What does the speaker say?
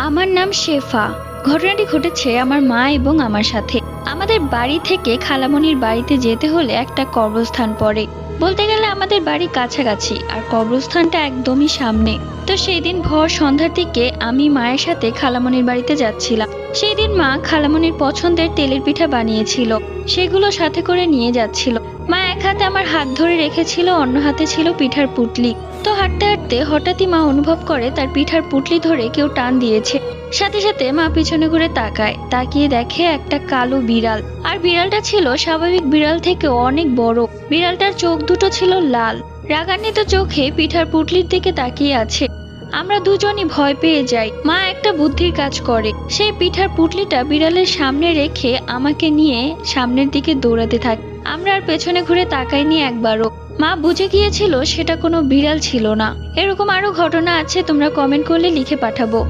আমার নাম শেফা। ঘটনাটি ঘটেছে আমার মা এবং আমার সাথে। আমাদের বাড়ি থেকে খালামণির বাড়িতে যেতে হলে একটা কবরস্থান পড়ে। বলতে গেলে আমাদের বাড়ি কাছাকাছি, আর কবরস্থানটা একদমই সামনে। তো সেই দিন ভোর সন্ধ্যার দিকে আমি মায়ের সাথে খালামণির বাড়িতে যাচ্ছিলাম। সেই দিন মা খালামণির পছন্দের তেলের পিঠা বানিয়েছিল, সেগুলো সাথে করে নিয়ে যাচ্ছিল। মা এক হাতে আমার হাত ধরে রেখেছিল, অন্য হাতে ছিল পিঠার পুটলি। তো হাঁটতে হাঁটতে হঠাৎই মা অনুভব করে তার পিঠার পুটলি ধরে কেউ টান দিয়েছে। সাথে সাথে মা পিছনে ঘুরে তাকায়, তাকিয়ে দেখে একটা কালো বিড়াল। আর বিড়ালটা ছিল স্বাভাবিক বিড়াল থেকে অনেক বড়। বিড়ালটার চোখ দুটো ছিল লাল, রাগান্বিত চোখে পিঠার পুটলির দিকে তাকিয়ে আছে। আমরা দুজনই ভয় পেয়ে যাই। মা একটা বুদ্ধির কাজ করে, সেই পিঠার পুটলিটা বিড়ালের সামনে রেখে আমাকে নিয়ে সামনের দিকে দৌড়াতে থাকে। আমরা আর পেছনে ঘুরে তাকাইনি একবারও। মা বুঝে গিয়েছিল সেটা কোনো বিড়াল ছিল না। এরকম আরো ঘটনা আছে, তোমরা কমেন্ট করলে লিখে পাঠাবো।